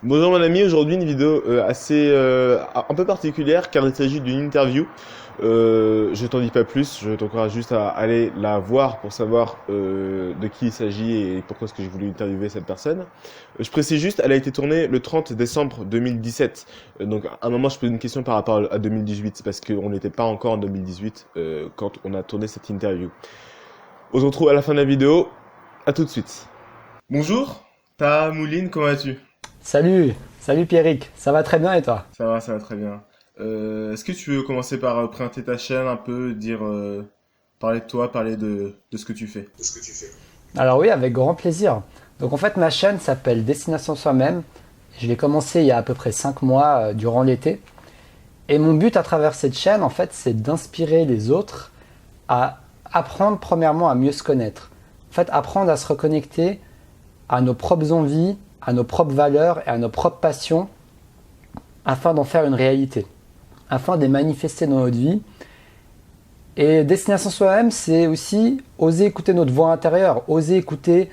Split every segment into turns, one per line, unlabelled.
Bonjour mon ami, aujourd'hui une vidéo assez un peu particulière car il s'agit d'une interview. Je t'en dis pas plus, je t'encourage juste à aller la voir pour savoir de qui il s'agit et pourquoi est-ce que j'ai voulu interviewer cette personne. Je précise juste, elle a été tournée le 30 décembre 2017. Donc à un moment je pose une question par rapport à 2018, c'est parce qu'on n'était pas encore en 2018 quand on a tourné cette interview. On se retrouve à la fin de la vidéo, à tout de suite. Bonjour, Mouline, comment vas-tu?
Salut Pierrick, ça va très bien et toi?
Ça va très bien. Est-ce que tu veux commencer par présenter ta chaîne un peu, parler de toi, parler de ce que tu fais?
Alors oui, avec grand plaisir. Donc en fait ma chaîne s'appelle Destination Soi-même. Je l'ai commencé il y a à peu près 5 mois durant l'été. Et mon but à travers cette chaîne en fait c'est d'inspirer les autres à apprendre premièrement à mieux se connaître. En fait apprendre à se reconnecter à nos propres envies, à nos propres valeurs et à nos propres passions afin d'en faire une réalité, afin de les manifester dans notre vie. Et Destination Soi-même, c'est aussi oser écouter notre voix intérieure, oser écouter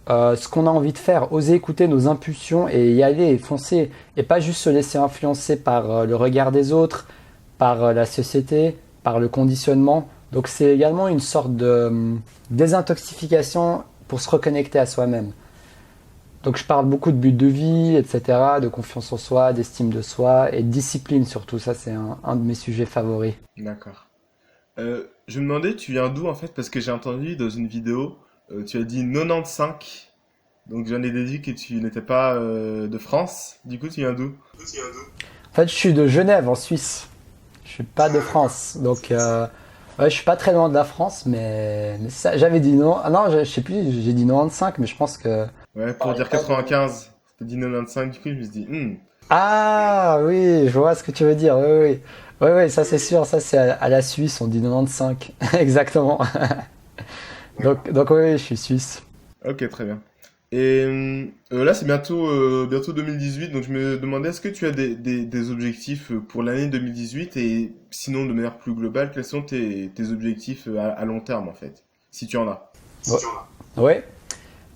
ce qu'on a envie de faire, oser écouter nos impulsions et y aller et foncer. Et pas juste se laisser influencer par le regard des autres, par la société, par le conditionnement. Donc c'est également une sorte de désintoxication pour se reconnecter à soi-même. Donc je parle beaucoup de but de vie, etc., de confiance en soi, d'estime de soi et de discipline surtout. Ça c'est un de mes sujets favoris.
D'accord. Je me demandais, tu viens d'où en fait? Parce que j'ai entendu dans une vidéo, tu as dit 95, donc j'en ai déduit que tu n'étais pas de France. Du coup, tu viens d'où?
En fait, je suis de Genève, en Suisse. Je suis pas de France. Donc, ouais, je suis pas très loin de la France, mais ça, j'avais dit non. Ah non, je sais plus, j'ai dit 95, mais je pense que.
Ouais, pour dire 95, t'as dit 95, du coup, je me suis dit,
Ah oui, je vois ce que tu veux dire. Oui, oui. Oui, oui, ça c'est sûr. Ça c'est à la Suisse, on dit 95. Exactement. Donc oui, oui, je suis suisse.
ok, très bien. Et là, c'est bientôt 2018, donc je me demandais, est-ce que tu as des objectifs pour l'année 2018 et sinon, de manière plus globale, quels sont tes objectifs à long terme en fait, si tu en as?
Ouais. Ouais.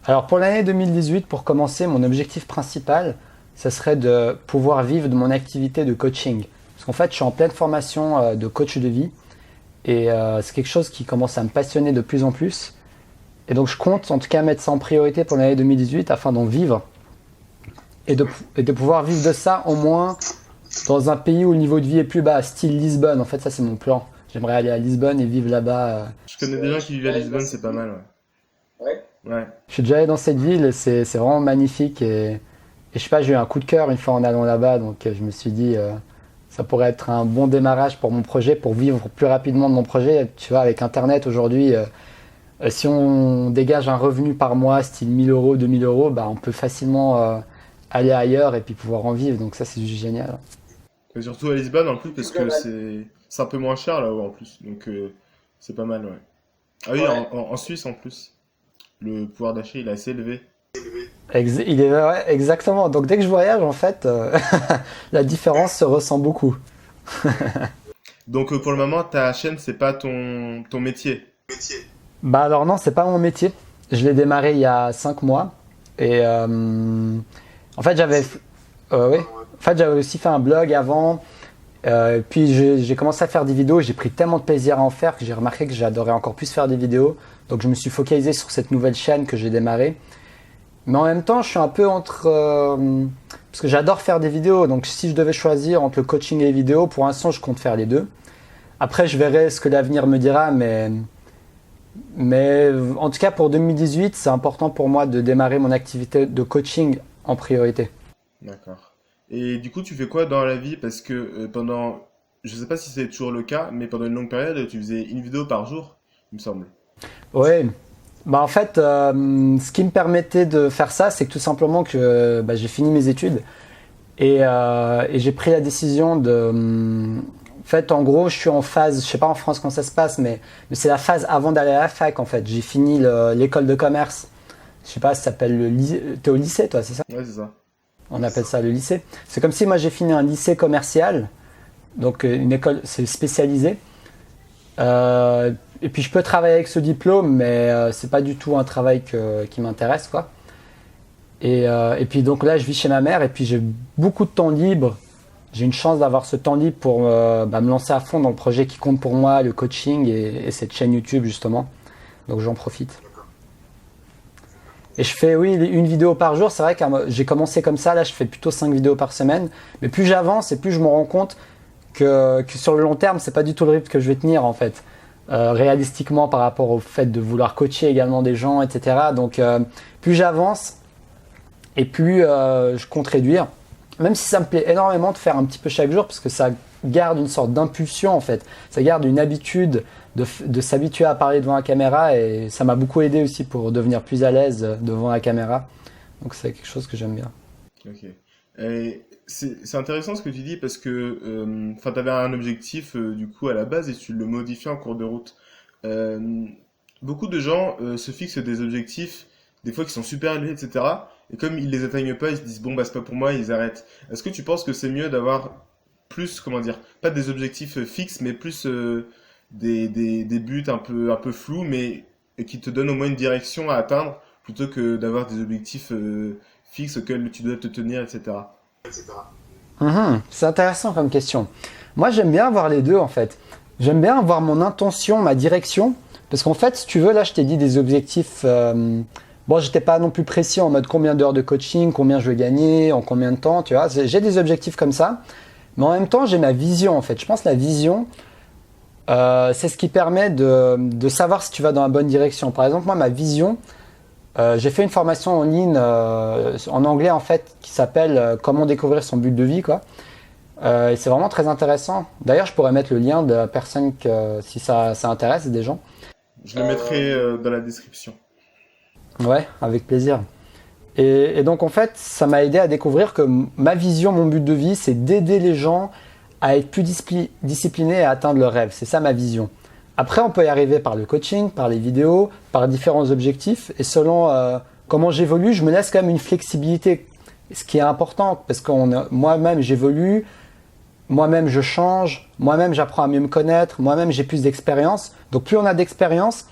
Alors pour l'année 2018, pour commencer, mon objectif principal, ce serait de pouvoir vivre de mon activité de coaching. Parce qu'en fait, je suis en pleine formation de coach de vie et c'est quelque chose qui commence à me passionner de plus en plus. Et donc je compte en tout cas mettre ça en priorité pour l'année 2018 afin d'en vivre et de pouvoir vivre de ça au moins dans un pays où le niveau de vie est plus bas, style Lisbonne. En fait, ça c'est mon plan. J'aimerais aller à Lisbonne et vivre là-bas.
Je connais des gens qui vivent à Lisbonne, c'est pas mal, ouais. Ouais.
Je suis déjà allé dans cette ville et c'est vraiment magnifique. Et je sais pas, j'ai eu un coup de cœur une fois en allant là-bas. Donc je me suis dit, ça pourrait être un bon démarrage pour mon projet, pour vivre plus rapidement de mon projet. Tu vois, avec Internet aujourd'hui, si on dégage un revenu par mois, style 1000 euros, 2000 euros, bah, on peut facilement aller ailleurs et puis pouvoir en vivre. Donc ça, c'est juste génial.
Et surtout à Lisbonne en plus, parce que c'est un peu moins cher là-haut en plus, donc c'est pas mal, ouais. Ah oui, en Suisse en plus, le pouvoir d'achat il est assez élevé.
Il est ouais, exactement. Donc dès que je voyage, en fait, la différence se ressent beaucoup.
Donc pour le moment, ta chaîne, c'est pas ton métier.
Bah alors non, c'est pas mon métier. Je l'ai démarré il y a 5 mois. Et en fait, oui. En fait, j'avais aussi fait un blog avant. Puis j'ai commencé à faire des vidéos. J'ai pris tellement de plaisir à en faire que j'ai remarqué que j'adorais encore plus faire des vidéos. Donc je me suis focalisé sur cette nouvelle chaîne que j'ai démarrée. Mais en même temps, je suis un peu entre... parce que j'adore faire des vidéos. Donc si je devais choisir entre le coaching et les vidéos, pour l'instant, je compte faire les deux. Après, je verrai ce que l'avenir me dira. Mais en tout cas, pour 2018, c'est important pour moi de démarrer mon activité de coaching en priorité.
D'accord. Et du coup, tu fais quoi dans la vie? Parce que je sais pas si c'est toujours le cas, mais pendant une longue période, tu faisais une vidéo par jour, il me semble.
Oui. Bah en fait, ce qui me permettait de faire ça, c'est que tout simplement que bah, j'ai fini mes études et j'ai pris la décision de... En fait, en gros, je suis en phase, je sais pas en France comment ça se passe, mais c'est la phase avant d'aller à la fac en fait. J'ai fini l'école de commerce. Je sais pas, ça s'appelle le lycée. T'es au lycée toi, c'est ça?
Ouais, c'est ça.
On appelle ça le lycée. C'est comme si moi j'ai fini un lycée commercial, donc une école c'est spécialisé. Et puis je peux travailler avec ce diplôme, mais c'est pas du tout un travail qui m'intéresse quoi. Et puis donc là, je vis chez ma mère et puis j'ai beaucoup de temps libre. J'ai une chance d'avoir ce temps libre pour me lancer à fond dans le projet qui compte pour moi, le coaching et cette chaîne YouTube justement. Donc j'en profite. Et je fais, oui, une vidéo par jour. C'est vrai que j'ai commencé comme ça. Là, je fais plutôt 5 vidéos par semaine. Mais plus j'avance et plus je me rends compte que sur le long terme, c'est pas du tout le rythme que je vais tenir en fait. Réalistiquement par rapport au fait de vouloir coacher également des gens, etc. Donc plus j'avance et plus je compte réduire. Même si ça me plaît énormément de faire un petit peu chaque jour parce que ça garde une sorte d'impulsion en fait. Ça garde une habitude de s'habituer à parler devant la caméra et ça m'a beaucoup aidé aussi pour devenir plus à l'aise devant la caméra. Donc c'est quelque chose que j'aime bien.
Ok. Et c'est intéressant ce que tu dis parce que enfin tu avais un objectif du coup à la base et tu le modifies en cours de route. Euh, Beaucoup de gens se fixent des objectifs des fois qui sont super élevés, etc. Et comme ils les atteignent pas, ils se disent bon bah c'est pas pour moi, ils arrêtent. Est-ce que tu penses que c'est mieux d'avoir plus, comment dire, pas des objectifs fixes, mais plus des buts un peu flous, mais qui te donnent au moins une direction à atteindre, plutôt que d'avoir des objectifs fixes auxquels tu dois te tenir, etc.
C'est intéressant comme question. Moi j'aime bien avoir les deux en fait. J'aime bien avoir mon intention, ma direction. Parce qu'en fait, si tu veux, là je t'ai dit des objectifs. Bon, j'étais pas non plus précis en mode combien d'heures de coaching, combien je vais gagner, en combien de temps, tu vois. J'ai des objectifs comme ça. Mais en même temps, j'ai ma vision en fait. Je pense que la vision, c'est ce qui permet de savoir si tu vas dans la bonne direction. Par exemple, moi, ma vision, j'ai fait une formation en ligne en anglais en fait qui s'appelle Comment découvrir son but de vie, quoi. Et c'est vraiment très intéressant. D'ailleurs, je pourrais mettre le lien de la personne si ça intéresse des gens.
Je le mettrai dans la description.
Ouais, avec plaisir. Et donc en fait, ça m'a aidé à découvrir que ma vision, mon but de vie, c'est d'aider les gens à être plus disciplinés et à atteindre leurs rêves. C'est ça ma vision. Après, on peut y arriver par le coaching, par les vidéos, par différents objectifs. Et selon comment j'évolue, je me laisse quand même une flexibilité. Ce qui est important, parce que moi-même j'évolue, moi-même je change, moi-même j'apprends à mieux me connaître, moi-même j'ai plus d'expérience. Donc plus on a d'expérience,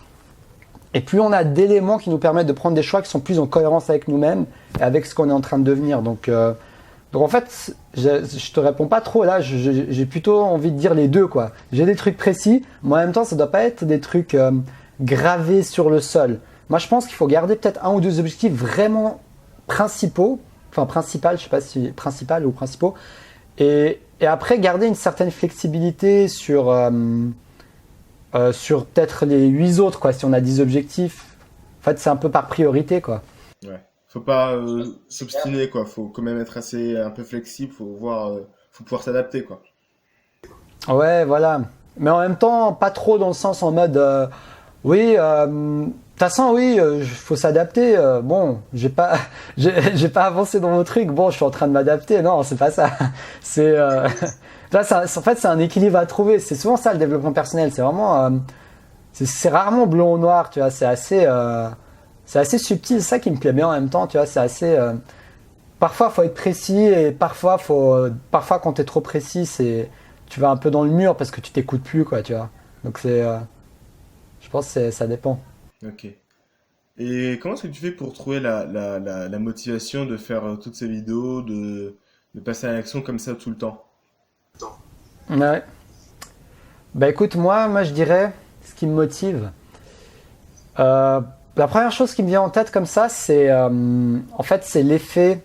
et plus on a d'éléments qui nous permettent de prendre des choix qui sont plus en cohérence avec nous-mêmes et avec ce qu'on est en train de devenir. Donc en fait, je te réponds pas trop là, j'ai plutôt envie de dire les deux, quoi. J'ai des trucs précis, mais en même temps ça doit pas être des trucs gravés sur le sol. Moi je pense qu'il faut garder peut-être un ou deux objectifs vraiment principaux, enfin principal, je sais pas si principal ou principaux, et après garder une certaine flexibilité sur peut-être les 8 autres, quoi, si on a 10 objectifs. En fait, c'est un peu par priorité, quoi.
Ouais. Faut pas s'obstiner, quoi. Faut quand même être assez un peu flexible. Faut voir, faut pouvoir s'adapter, quoi.
Ouais, voilà. Mais en même temps, pas trop dans le sens en mode oui, de toute façon, oui, faut s'adapter. Bon, j'ai pas avancé dans mon truc. Bon, je suis en train de m'adapter. Non, c'est pas ça. C'est là, en fait, c'est un équilibre à trouver. C'est souvent ça le développement personnel. C'est vraiment, c'est rarement bleu ou noir. Tu vois, c'est assez subtil. C'est ça qui me plaît bien en même temps. Tu vois, c'est assez. Parfois, faut être précis et parfois quand t'es trop précis, tu vas un peu dans le mur parce que tu t'écoutes plus, quoi. Tu vois. Donc je pense que ça dépend.
Ok. Et comment est-ce que tu fais pour trouver la motivation de faire toutes ces vidéos, de passer à l'action comme ça tout le temps?
Ouais. Bah écoute, moi je dirais ce qui me motive. La première chose qui me vient en tête comme ça, c'est en fait c'est l'effet,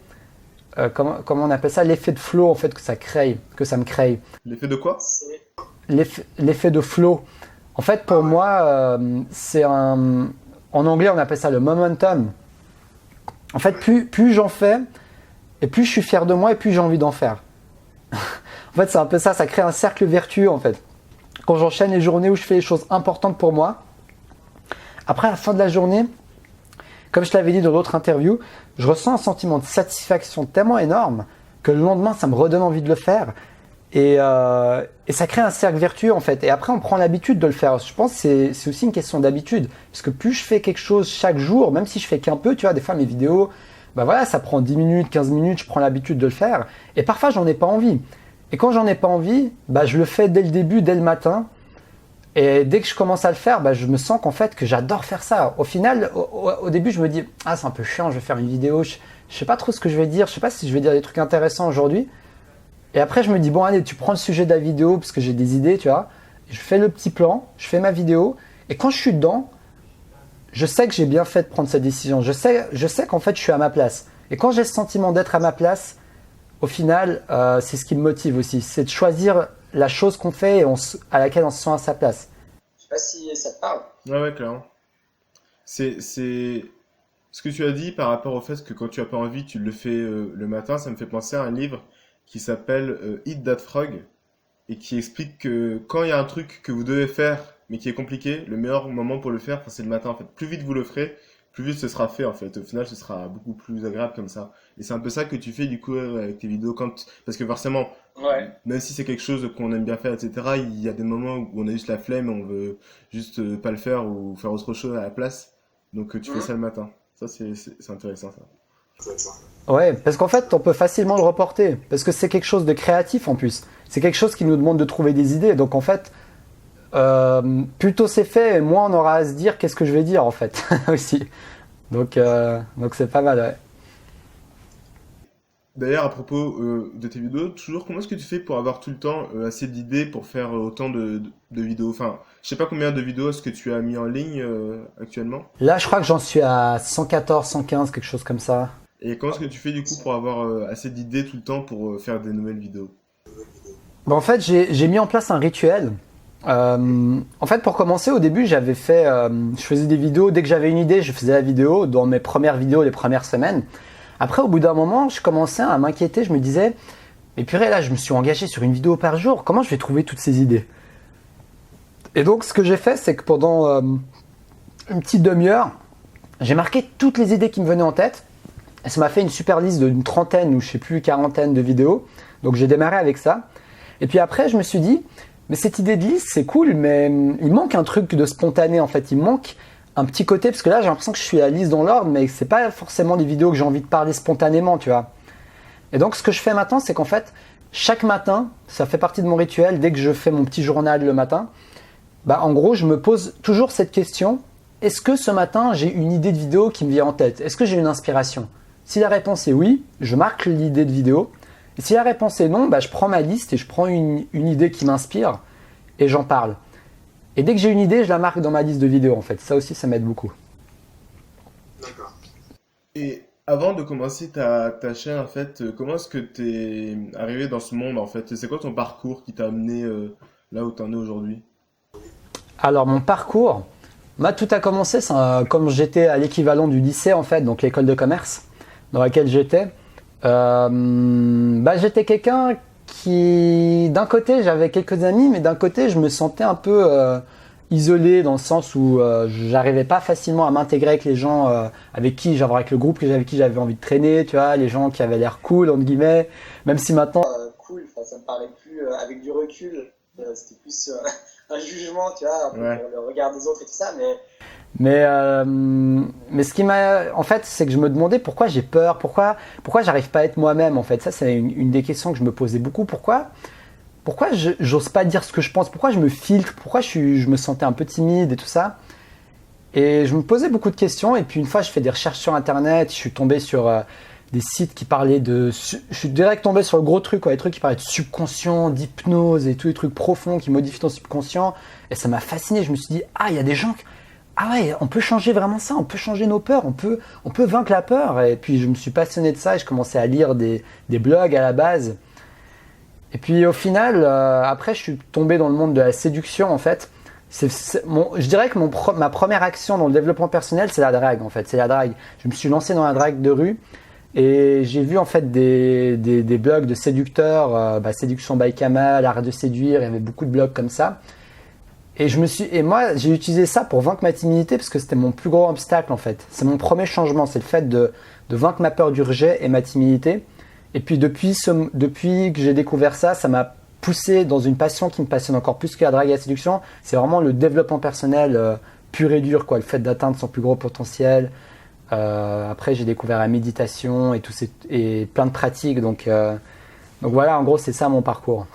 comment on appelle ça, l'effet de flow en fait que ça me crée.
L'effet de quoi?
L'effet de flow. En fait pour moi, en anglais on appelle ça le momentum. En fait plus j'en fais et plus je suis fier de moi et plus j'ai envie d'en faire. En fait c'est un peu ça, ça crée un cercle vertueux en fait. Quand j'enchaîne les journées où je fais les choses importantes pour moi, après à la fin de la journée, comme je te l'avais dit dans l'autre interview, je ressens un sentiment de satisfaction tellement énorme que le lendemain ça me redonne envie de le faire et ça crée un cercle vertueux en fait. Et après on prend l'habitude de le faire. Je pense que c'est aussi une question d'habitude, parce que plus je fais quelque chose chaque jour, même si je fais qu'un peu, tu vois, des fois mes vidéos, bah voilà, ça prend 10 minutes, 15 minutes, je prends l'habitude de le faire et parfois j'en ai pas envie. Et quand j'en ai pas envie, bah je le fais dès le début, dès le matin. Et dès que je commence à le faire, bah, je me sens qu'en fait que j'adore faire ça. Au final, au début, je me dis ah c'est un peu chiant, je vais faire une vidéo, je je sais pas trop ce que je vais dire, je sais pas si je vais dire des trucs intéressants aujourd'hui. Et après, je me dis, bon, allez, tu prends le sujet de la vidéo, parce que j'ai des idées, tu vois. Je fais le petit plan, je fais ma vidéo, et quand je suis dedans, je sais que j'ai bien fait de prendre cette décision. Je sais qu'en fait, je suis à ma place. Et quand j'ai ce sentiment d'être à ma place, au final, c'est ce qui me motive aussi. C'est de choisir la chose qu'on fait et à laquelle on se sent à sa place. Je sais pas si ça te parle.
Ouais, ouais, clairement. C'est ce que tu as dit par rapport au fait que quand tu as pas envie, tu le fais le matin. Ça me fait penser à un livre qui s'appelle Eat That Frog et qui explique que quand il y a un truc que vous devez faire mais qui est compliqué, le meilleur moment pour le faire, enfin, c'est le matin en fait. Plus vite vous le ferez, plus vite ce sera fait en fait. Au final, ce sera beaucoup plus agréable comme ça. Et c'est un peu ça que tu fais du coup avec tes vidéos parce que forcément,
Ouais.
même si c'est quelque chose qu'on aime bien faire, etc., il y a des moments où on a juste la flemme et on veut juste pas le faire ou faire autre chose à la place. Donc tu fais ça le matin. Ça, c'est intéressant, ça.
Ouais, parce qu'en fait, on peut facilement le reporter. Parce que c'est quelque chose de créatif en plus. C'est quelque chose qui nous demande de trouver des idées. Donc en fait, plus tôt c'est fait, moins on aura à se dire qu'est-ce que je vais dire en fait aussi. Donc c'est pas mal, ouais.
D'ailleurs, à propos de tes vidéos, toujours, comment est-ce que tu fais pour avoir tout le temps assez d'idées pour faire autant de vidéos? Enfin, je sais pas combien de vidéos est-ce que tu as mis en ligne actuellement.
Là, je crois que j'en suis à 114, 115, quelque chose comme ça.
Et comment est-ce que tu fais du coup pour avoir assez d'idées tout le temps pour faire des nouvelles vidéos?
Bon, en fait, j'ai mis en place un rituel. En fait, pour commencer, au début, je faisais des vidéos. Dès que j'avais une idée, je faisais la vidéo dans mes premières vidéos, les premières semaines. Après, au bout d'un moment, je commençais à m'inquiéter. Je me disais, mais purée, là, je me suis engagé sur une vidéo par jour. Comment je vais trouver toutes ces idées? Et donc, ce que j'ai fait, c'est que pendant une petite demi-heure, j'ai marqué toutes les idées qui me venaient en tête. Et ça m'a fait une super liste d'une trentaine ou je sais plus, quarantaine de vidéos. Donc, j'ai démarré avec ça. Et puis après, je me suis dit, mais cette idée de liste, c'est cool, mais il manque un truc de spontané en fait. Il manque un petit côté, parce que là, j'ai l'impression que je suis à la liste dans l'ordre, mais c'est pas forcément des vidéos que j'ai envie de parler spontanément, tu vois. Et donc, ce que je fais maintenant, c'est qu'en fait, chaque matin, ça fait partie de mon rituel, dès que je fais mon petit journal le matin, bah, en gros, je me pose toujours cette question, est-ce que ce matin, j'ai une idée de vidéo qui me vient en tête? Est-ce que j'ai une inspiration? Si la réponse est oui, je marque l'idée de vidéo. Et si la réponse est non, bah, je prends ma liste et je prends une idée qui m'inspire et j'en parle. Et dès que j'ai une idée, je la marque dans ma liste de vidéos en fait. Ça aussi, ça m'aide beaucoup.
Et avant de commencer ta chaîne, en fait, comment est-ce que t'es arrivé dans ce monde, en fait? C'est quoi ton parcours qui t'a amené là où t'en es aujourd'hui?
Alors mon parcours, moi tout a commencé comme j'étais à l'équivalent du lycée en fait, donc l'école de commerce dans laquelle j'étais. Bah, j'étais quelqu'un qui, d'un côté, j'avais quelques amis, mais d'un côté, je me sentais un peu isolé dans le sens où j'arrivais pas facilement à m'intégrer avec les gens avec qui, genre avec le groupe avec qui j'avais envie de traîner, tu vois, les gens qui avaient l'air cool entre guillemets, même si maintenant cool, ça me paraît plus avec du recul, c'était plus un jugement, tu vois, un peu
Ouais.
pour le regard des autres et tout ça, mais ce qui m'a, en fait, c'est que je me demandais pourquoi j'ai peur, pourquoi j'arrive pas à être moi-même, en fait. Ça, c'est une des questions que je me posais beaucoup. Pourquoi j'ose pas dire ce que je pense, pourquoi je me filtre, pourquoi je me sentais un peu timide et tout ça. Et je me posais beaucoup de questions. Et puis une fois, je fais des recherches sur Internet, je suis tombé sur des sites qui parlaient je suis direct tombé sur le gros truc, quoi, les trucs qui parlaient de subconscient, d'hypnose et tous les trucs profonds qui modifient ton subconscient. Et ça m'a fasciné. Je me suis dit, ah, il y a des gens. Ah ouais, on peut changer vraiment ça, on peut changer nos peurs, on peut vaincre la peur. Et puis je me suis passionné de ça et je commençais à lire des blogs à la base. Et puis au final, après je suis tombé dans le monde de la séduction en fait. Je dirais que ma première action dans le développement personnel, c'est la drague en fait. C'est la drague. Je me suis lancé dans la drague de rue et j'ai vu en fait des blogs de séducteurs, Séduction by Kamal, Art de séduire, il y avait beaucoup de blogs comme ça. Et moi, j'ai utilisé ça pour vaincre ma timidité parce que c'était mon plus gros obstacle en fait. C'est mon premier changement, c'est le fait de vaincre ma peur du rejet et ma timidité. Et puis depuis que j'ai découvert ça, ça m'a poussé dans une passion qui me passionne encore plus que la drague et la séduction. C'est vraiment le développement personnel pur et dur, quoi. Le fait d'atteindre son plus gros potentiel. Après, j'ai découvert la méditation et plein de pratiques. Donc voilà, en gros, c'est ça mon parcours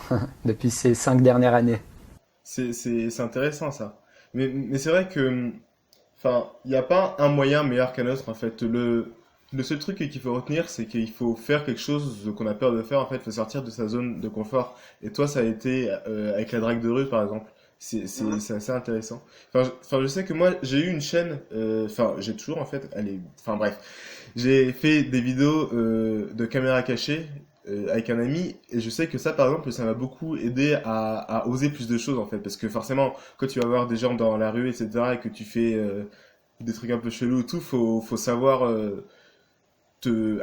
depuis ces 5 dernières années.
C'est intéressant ça. Mais c'est vrai que, enfin, il n'y a pas un moyen meilleur qu'un autre en fait. Le seul truc qu'il faut retenir, c'est qu'il faut faire quelque chose qu'on a peur de faire. En fait, il faut sortir de sa zone de confort. Et toi, ça a été avec la drague de rue, par exemple. C'est assez intéressant. Je sais que moi, j'ai eu une chaîne. Enfin, j'ai toujours en fait. Enfin bref, j'ai fait des vidéos de caméra cachée avec un ami, et je sais que ça, par exemple, ça m'a beaucoup aidé à oser plus de choses en fait, parce que forcément, quand tu vas voir des gens dans la rue, etc., et que tu fais des trucs un peu chelous et tout, faut savoir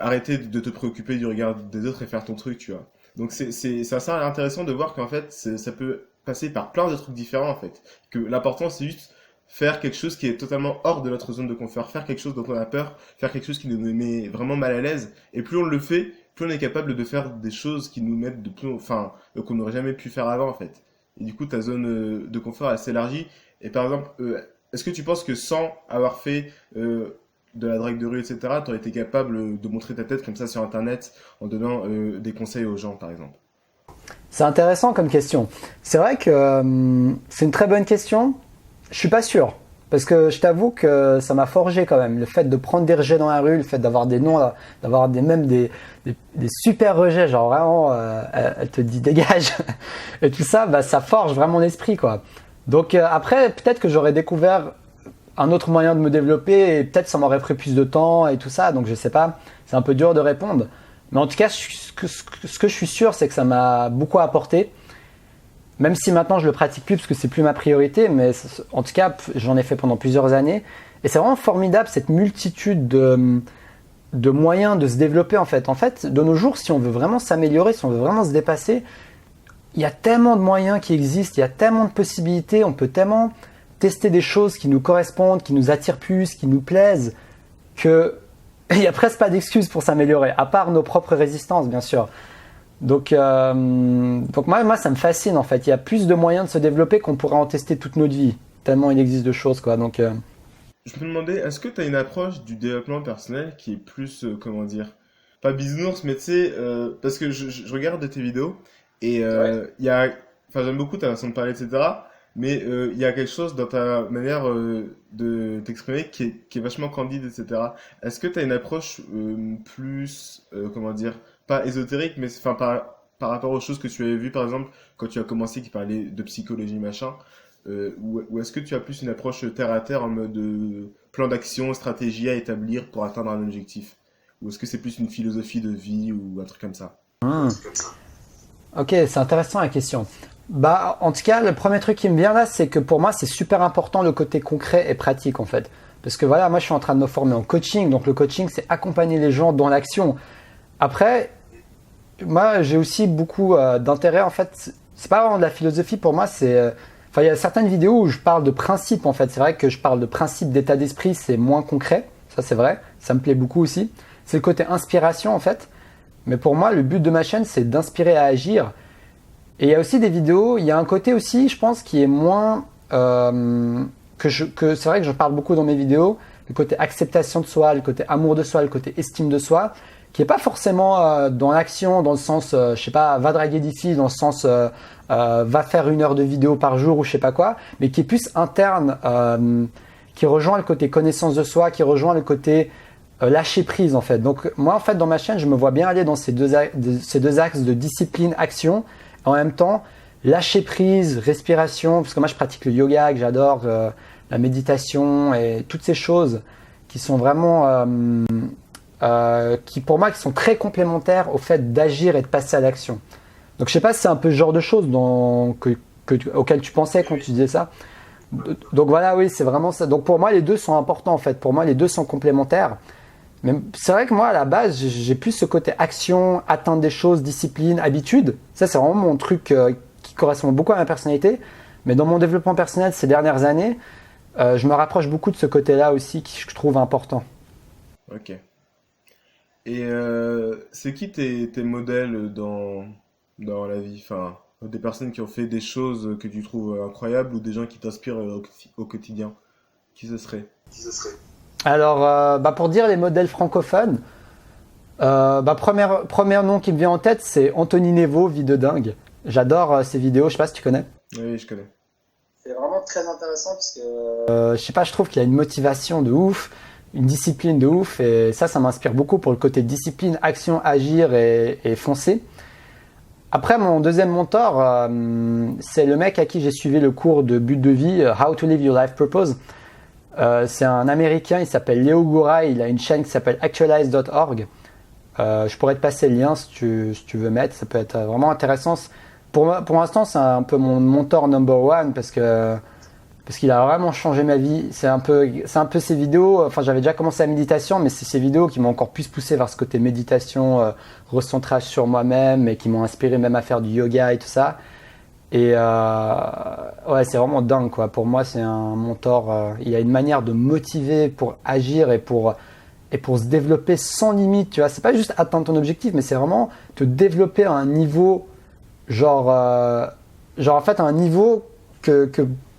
arrêter de te préoccuper du regard des autres et faire ton truc, tu vois. Donc c'est assez intéressant de voir qu'en fait, ça peut passer par plein de trucs différents, en fait. Que l'important, c'est juste faire quelque chose qui est totalement hors de notre zone de confort, faire quelque chose dont on a peur, faire quelque chose qui nous met vraiment mal à l'aise. Et plus on le fait, plus on est capable de faire des choses qui nous mettent de plus, enfin, qu'on n'aurait jamais pu faire avant, en fait. Et du coup, ta zone de confort, elle s'élargit. Et par exemple, est-ce que tu penses que sans avoir fait de la drague de rue, etc., tu aurais été capable de montrer ta tête comme ça sur Internet en donnant des conseils aux gens, par exemple?
C'est intéressant comme question. C'est vrai que c'est une très bonne question. Je suis pas sûr. Parce que je t'avoue que ça m'a forgé quand même. Le fait de prendre des rejets dans la rue, le fait d'avoir des noms, d'avoir même des super rejets, genre vraiment, elle te dit dégage. Et tout ça, bah, ça forge vraiment l'esprit, quoi. Donc après, peut-être que j'aurais découvert un autre moyen de me développer et peut-être ça m'aurait pris plus de temps et tout ça. Donc je sais pas. C'est un peu dur de répondre. Mais en tout cas, ce que je suis sûr, c'est que ça m'a beaucoup apporté. Même si maintenant je le pratique plus parce que c'est plus ma priorité, mais en tout cas j'en ai fait pendant plusieurs années. Et c'est vraiment formidable cette multitude de moyens de se développer en fait. En fait, de nos jours, si on veut vraiment s'améliorer, si on veut vraiment se dépasser, il y a tellement de moyens qui existent, il y a tellement de possibilités, on peut tellement tester des choses qui nous correspondent, qui nous attirent plus, qui nous plaisent, que il n'y a presque pas d'excuses pour s'améliorer, à part nos propres résistances bien sûr. Donc moi, ça me fascine en fait. Il y a plus de moyens de se développer qu'on pourrait en tester toute notre vie. Tellement il existe de choses quoi.
Je me demandais, est-ce que tu as une approche du développement personnel qui est plus, comment dire, pas bisounours, mais tu sais, parce que je regarde tes vidéos et il y a, enfin j'aime beaucoup ta façon de parler, etc. Mais il y a quelque chose dans ta manière de t'exprimer qui est vachement candide, etc. Est-ce que tu as une approche plus, comment dire, pas ésotérique, mais enfin par rapport aux choses que tu avais vues, par exemple, quand tu as commencé, qui parlait de psychologie, machin, ou est-ce que tu as plus une approche terre à terre en mode plan d'action, stratégie à établir pour atteindre un objectif? Ou est-ce que c'est plus une philosophie de vie ou un truc comme ça?
Ok, c'est intéressant la question. Bah, en tout cas, le premier truc qui me vient là, c'est que pour moi, c'est super important le côté concret et pratique en fait. Parce que voilà, moi, je suis en train de me former en coaching, donc le coaching, c'est accompagner les gens dans l'action. Après, moi, j'ai aussi beaucoup d'intérêt en fait. C'est pas vraiment de la philosophie pour moi, enfin, il y a certaines vidéos où je parle de principes en fait. C'est vrai que je parle de principes d'état d'esprit, c'est moins concret. Ça, c'est vrai. Ça me plaît beaucoup aussi. C'est le côté inspiration en fait. Mais pour moi, le but de ma chaîne, c'est d'inspirer à agir. Et il y a aussi des vidéos, il y a un côté aussi, je pense, qui est moins... que c'est vrai que je parle beaucoup dans mes vidéos, le côté acceptation de soi, le côté amour de soi, le côté estime de soi, qui est pas forcément dans l'action, dans le sens, je sais pas, va draguer d'ici, dans le sens, va faire 1 heure de vidéo par jour ou je sais pas quoi, mais qui est plus interne, qui rejoint le côté connaissance de soi, qui rejoint le côté lâcher prise en fait. Donc moi en fait dans ma chaîne, je me vois bien aller dans ces deux axes de discipline, action, en même temps lâcher prise, respiration, parce que moi je pratique le yoga, que j'adore, la méditation et toutes ces choses qui sont vraiment, qui pour moi qui sont très complémentaires au fait d'agir et de passer à l'action. Donc je sais pas si c'est un peu ce genre de choses auquel tu pensais quand tu disais ça. Donc voilà, oui, c'est vraiment ça. Donc pour moi les deux sont importants en fait. Pour moi les deux sont complémentaires. Mais c'est vrai que moi, à la base, j'ai plus ce côté action, atteindre des choses, discipline, habitude. Ça, c'est vraiment mon truc qui correspond beaucoup à ma personnalité. Mais dans mon développement personnel ces dernières années, je me rapproche beaucoup de ce côté-là aussi, qui je trouve important.
Ok. Et c'est qui tes modèles dans la vie? Enfin, des personnes qui ont fait des choses que tu trouves incroyables ou des gens qui t'inspirent au quotidien? Qui ce serait?
Alors, bah pour dire les modèles francophones, bah premier nom qui me vient en tête, c'est Anthony Nevo, Vie de dingue. J'adore ses vidéos, je sais pas si tu connais.
Oui, je connais.
C'est vraiment très intéressant parce que je sais pas, je trouve qu'il a une motivation de ouf. une discipline de ouf. Et ça m'inspire beaucoup pour le côté discipline, action, agir et foncer. Après, mon deuxième mentor, c'est le mec à qui j'ai suivi le cours de but de vie, How to Live Your Life Purpose. C'est un Américain, il s'appelle Leo Gura, il a une chaîne qui s'appelle actualize.org. Je pourrais te passer le lien si tu veux mettre, ça peut être vraiment intéressant. Pour l'instant, c'est un peu mon mentor number one parce qu'il a vraiment changé ma vie. C'est un peu ces vidéos, enfin j'avais déjà commencé la méditation, mais c'est ces vidéos qui m'ont encore plus poussé vers ce côté méditation, recentrage sur moi-même et qui m'ont inspiré même à faire du yoga et tout ça. Et ouais, c'est vraiment dingue quoi. Pour moi, c'est un mentor. Il a une manière de motiver pour agir et pour se développer sans limite. Tu vois, c'est pas juste atteindre ton objectif, mais c'est vraiment te développer à un niveau genre en fait à un niveau que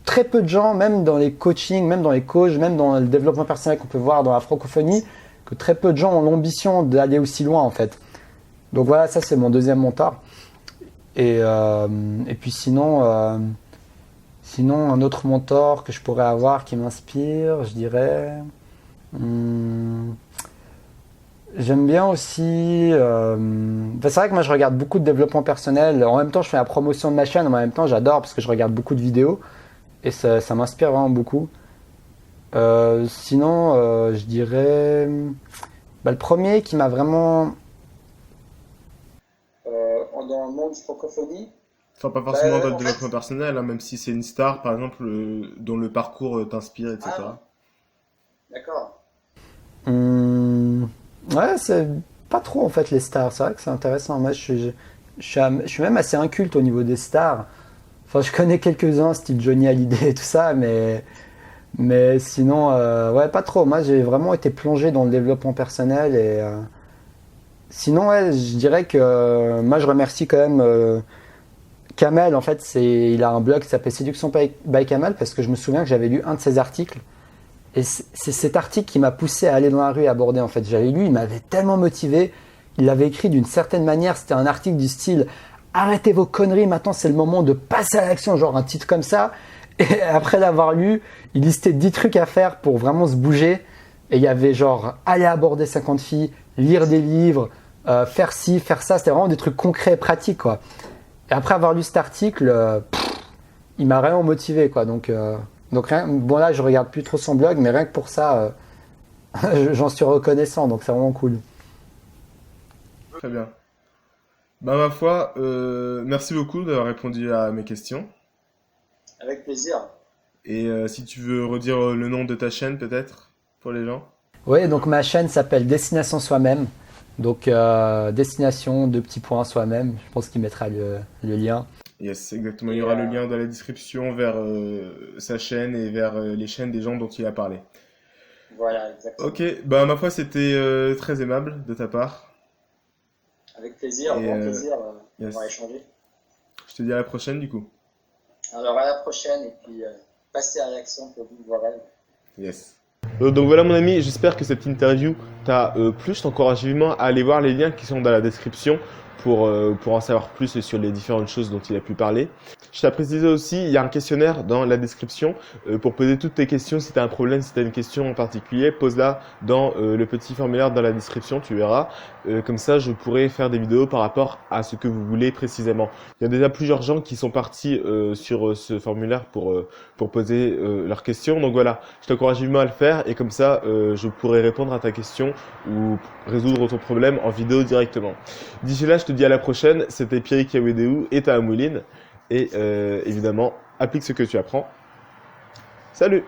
très peu de gens, même dans les coachings, même dans les coachs, même dans le développement personnel qu'on peut voir dans la francophonie, que très peu de gens ont l'ambition d'aller aussi loin en fait. Donc voilà, ça c'est mon deuxième mentor. Et puis sinon, un autre mentor que je pourrais avoir qui m'inspire, je dirais. J'aime bien aussi. C'est vrai que moi je regarde beaucoup de développement personnel. En même temps, je fais la promotion de ma chaîne. Mais en même temps, j'adore parce que je regarde beaucoup de vidéos et ça m'inspire vraiment beaucoup. Sinon, je dirais. Le premier qui m'a vraiment.
Dans le monde de francophonie.
Enfin, pas forcément dans le développement personnel, hein, même si c'est une star, par exemple, dont le parcours t'inspire, etc.
Ah, d'accord.
Ouais, c'est pas trop en fait les stars. C'est vrai que c'est intéressant. Moi, je suis même assez inculte au niveau des stars. Enfin, je connais quelques-uns, style Johnny Hallyday et tout ça, mais sinon, ouais, pas trop. Moi, j'ai vraiment été plongé dans le développement personnel et sinon, ouais, je dirais que moi, je remercie quand même Kamel. En fait, il a un blog qui s'appelle Séduction by Kamel parce que je me souviens que j'avais lu un de ses articles. Et c'est cet article qui m'a poussé à aller dans la rue et aborder. En fait, j'avais lu, il m'avait tellement motivé. Il l'avait écrit d'une certaine manière. C'était un article du style « Arrêtez vos conneries, maintenant c'est le moment de passer à l'action », genre un titre comme ça. Et après l'avoir lu, il listait 10 trucs à faire pour vraiment se bouger. Et il y avait genre aller aborder 50 filles, lire des livres, faire ci, faire ça. C'était vraiment des trucs concrets et pratiques, quoi. Et après avoir lu cet article, il m'a vraiment motivé, quoi. Donc bon là je regarde plus trop son blog, mais rien que pour ça, j'en suis reconnaissant, donc c'est vraiment cool.
Très bien. Bah ma foi, merci beaucoup d'avoir répondu à mes questions.
Avec plaisir.
Et si tu veux redire le nom de ta chaîne peut-être pour les gens.
Oui, donc ma chaîne s'appelle Destination Soi-même. Donc destination, 2 petits points, soi-même. Je pense qu'il mettra le lien.
Yes, exactement. Il y aura le lien dans la description vers sa chaîne et vers les chaînes des gens dont il a parlé.
Voilà, exactement.
Ok, bah ma foi c'était très aimable de ta part.
Avec plaisir,
Et,
grand plaisir
yes.
d'avoir échangé.
Je te dis à la prochaine du coup.
Alors à la prochaine et puis passez à l'action pour vos rêves.
Yes. Donc voilà mon ami, j'espère que cette interview t'a plu. Je t'encourage vivement à aller voir les liens qui sont dans la description pour en savoir plus sur les différentes choses dont il a pu parler. Je t'ai précisé aussi, il y a un questionnaire dans la description pour poser toutes tes questions. Si tu as un problème, si tu as une question en particulier, pose-la dans le petit formulaire dans la description, tu verras. Comme ça, je pourrai faire des vidéos par rapport à ce que vous voulez précisément. Il y a déjà plusieurs gens qui sont partis sur ce formulaire pour poser leurs questions. Donc voilà, je t'encourage vivement à le faire et comme ça, je pourrai répondre à ta question ou résoudre ton problème en vidéo directement. D'ici là, je te dis à la prochaine. C'était Pierre Kiawedeu et Tahamouline. Et évidemment, applique ce que tu apprends. Salut!